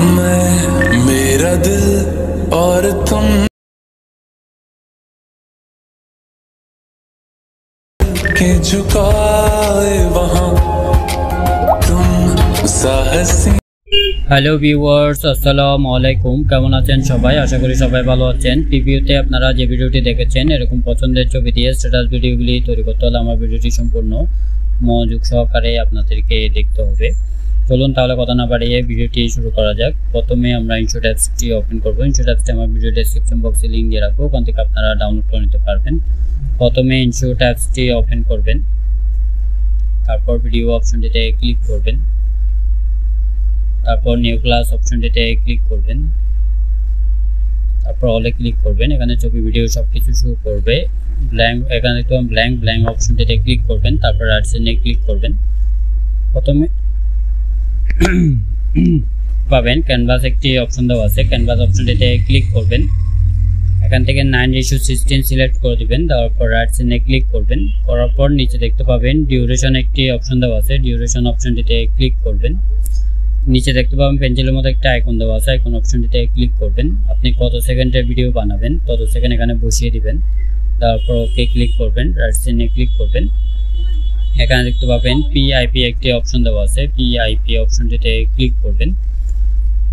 मैं मेरा दिल और तुम के झुकाए वहाँ तुम साहसी। হ্যালো ভিউয়ার্স, আসসালামু আলাইকুম। কেমন আছেন সবাই? আশা করি সবাই ভালো আছেন। প্রিভিউতে আপনারা যে ভিডিওটি দেখেছেন এরকম পছন্দের ছবি দিয়ে স্ট্যাটাস ভিডিওগুলি তৈরি করতে হলে আমার ভিডিওটি সম্পূর্ণ মনোযোগ সহকারে আপনাদেরকে দেখতে হবে। চলুন তাহলে কথা না বাড়িয়ে ভিডিওটি শুরু করা যাক। প্রথমে আমরা ইনশট অ্যাপসটি ওপেন করব। ইনশট অ্যাপসটি আমার ভিডিও ডেসক্রিপশন বক্সে লিংক দিয়ে রাখবো, ওখান থেকে আপনারা ডাউনলোড করে নিতে পারবেন। প্রথমে ইনশট অ্যাপসটি ওপেন করবেন, তারপর ভিডিও অপশনটিতে ক্লিক করবেন, তারপর নিউ ক্লাস অপশনটিতে ক্লিক করবেন, তারপর অলে ক্লিক করবেন। এখানে ছবি ভিডিও সবকিছু শো করবে। ব্ল্যাঙ্ক, এখানে তো ব্ল্যাঙ্ক অপশনটিতে ক্লিক করবেন, তারপর রাইট সাইডে ক্লিক করবেন। প্রথমে পাবেন ক্যানভাস একটি অপশন দেওয়া আছে, ক্যানভাস অপশনটিতে ক্লিক করবেন। এখান থেকে 9:16 সিলেক্ট করে দিবেন, তারপর রাইট সাইডে ক্লিক করবেন। করার পর নিচে দেখতে পাবেন ডিউরেশন একটি অপশন দেওয়া আছে, ডিউরেশন অপশনটিতে ক্লিক করবেন। নিচে দেখতে পাবেন পেন্সিলের মতো একটা আইকন দেওয়া আছে, আইকন অপশনটিতে ক্লিক করবেন। আপনি কত সেকেন্ডের ভিডিও বানাবেন তত সেকেন্ড এখানে বসিয়ে দিবেন, তারপর ওকে ক্লিক করবেন, রাইট সাইডে ক্লিক করবেন। এখানে দেখতে পাবেন পিআইপি একটি অপশন দেওয়া আছে, পিআইপি অপশনটিতে ক্লিক করবেন।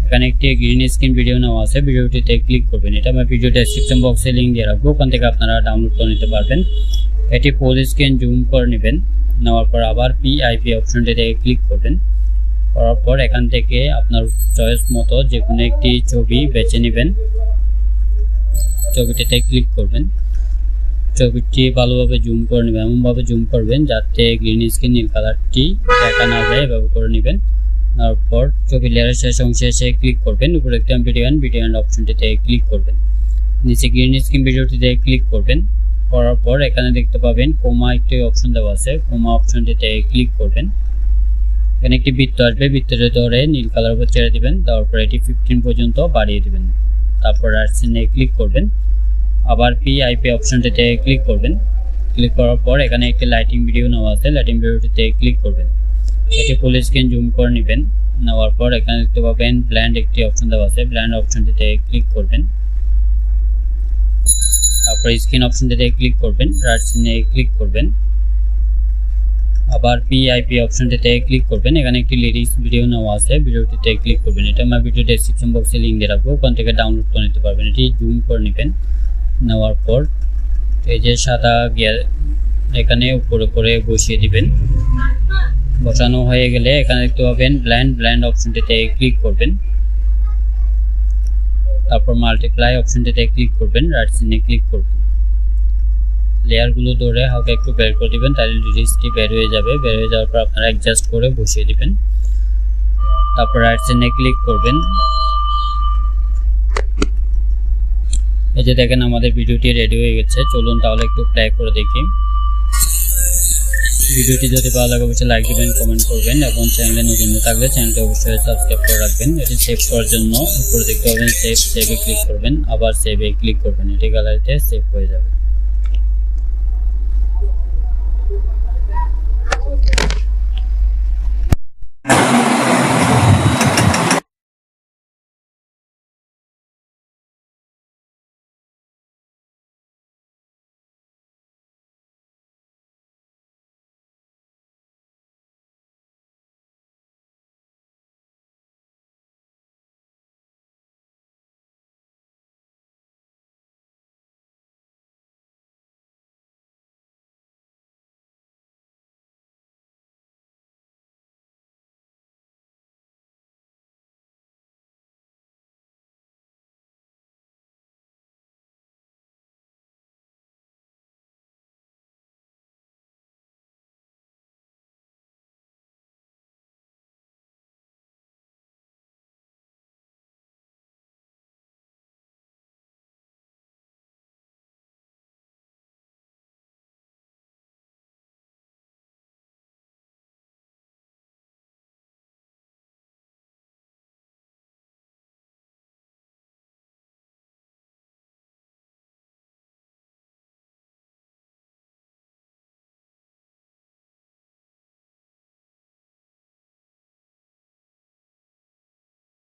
এখানে একটি গ্রিন স্ক্রিন ভিডিও নেওয়া আছে, ভিডিওটিতে ক্লিক করবেন। এটা আমার ভিডিও ডেসক্রিপশন বক্সে লিংক দিয়ে রাখবো, ওখান থেকে আপনারা ডাউনলোড করে নিতে পারবেন। এটি ফুল স্ক্রিন জুম করে নেবেন, নেওয়ার পর আবার পিআইপি অপশনটিতে ক্লিক করবেন। করার পর এখান থেকে আপনার চয়েস মতো যে কোনো একটি ছবি বেছে নেবেন, ছবিটিতে ক্লিক করবেন। ছবিটি ভালোভাবে জুম করে নেবেন, এমনভাবে জুম করবেন যাতে গ্রিন স্ক্রিন নীল কালারটি দেখা না যায়, এভাবে করে নেবেন। তারপর ছবি লেয়ারের শেষ অংশে এসে ক্লিক করবেন, উপরে একটা ভিডিও এন্ড অপশনটিতে ক্লিক করবেন। নিচে গ্রিন স্ক্রিন ভিডিওটিতে ক্লিক করবেন। করার পর এখানে দেখতে পাবেন কোমা একটি অপশন দেওয়া আছে, কোমা অপশনটিতে ক্লিক করবেন। এখানে একটি বৃত্ত আসবে, বৃত্তটি ধরে নীল কালার উপর ছেড়ে দিবেন, তারপর এটি 15 পর্যন্ত বাড়িয়ে দিবেন। তারপর রাইট সাইডে ক্লিক করবেন, আবার পিআইপি অপশনটিতে ক্লিক করবেন। ক্লিক করার পর এখানে একটি লাইটিং ভিডিও নেওয়া আছে, লাইটিং ভিডিওটিতে ক্লিক করবেন। এটি ফুল স্ক্রিন জুম করে নেবেন, নেওয়ার পর এখানে দেখতে পাবেন ব্ল্যান্ড একটি অপশন দেওয়া আছে, ব্ল্যান্ড অপশনটিতে ক্লিক করবেন। তারপর স্ক্রিন অপশনটিতে ক্লিক করবেন, রাইট সাইডে ক্লিক করবেন, আবার পিআইপি অপশনটিতে ক্লিক করবেন। এখানে একটি লিরিক্স ভিডিও নেওয়া আছে, ভিডিওটিতে ক্লিক করবেন। এটা আমার ভিডিও ডেসক্রিপশন বক্সে লিংক দিয়ে রাখবো, ওখান থেকে ডাউনলোড করে নিতে পারবেন। এটি জুম করে নেবেন, নেওয়ার পর এই যে সাদা গিয়ার এখানে উপরে করে বসিয়ে দিবেন। বসানো হয়ে গেলে এখানে দেখতে পাবেন ব্ল্যান্ড অপশনটিতে ক্লিক করবেন, তারপর মাল্টিপ্লাই অপশনটিতে ক্লিক করবেন, রাইট সাইডে ক্লিক করবেন। লেয়ারগুলো ধরে হালকা একটু বের করে দিবেন, তাহলে লিরিক্সটি বের হয়ে যাবে। বের হয়ে যাওয়ার পর আপনারা অ্যাডজাস্ট করে বসিয়ে দিবেন, তারপর রাইট সাইডে ক্লিক করবেন। এই যে দেখেন আমাদের ভিডিওটি রেডি হয়ে গেছে। চলুন তাহলে একটু প্লে করে দেখি। ভিডিওটি যদি ভালো লাগে অবশ্যই লাইক দিবেন, কমেন্ট করবেন এবং চ্যানেলে নতুন থাকলে চ্যানেলটি অবশ্যই সাবস্ক্রাইব করে রাখবেন। এটি সেভ করার জন্য উপরে দেখতে পাবেন সেভে ক্লিক করবেন, আবার সেভে ক্লিক করবেন, এটি গ্যালারিতে সেভ হয়ে যাবে।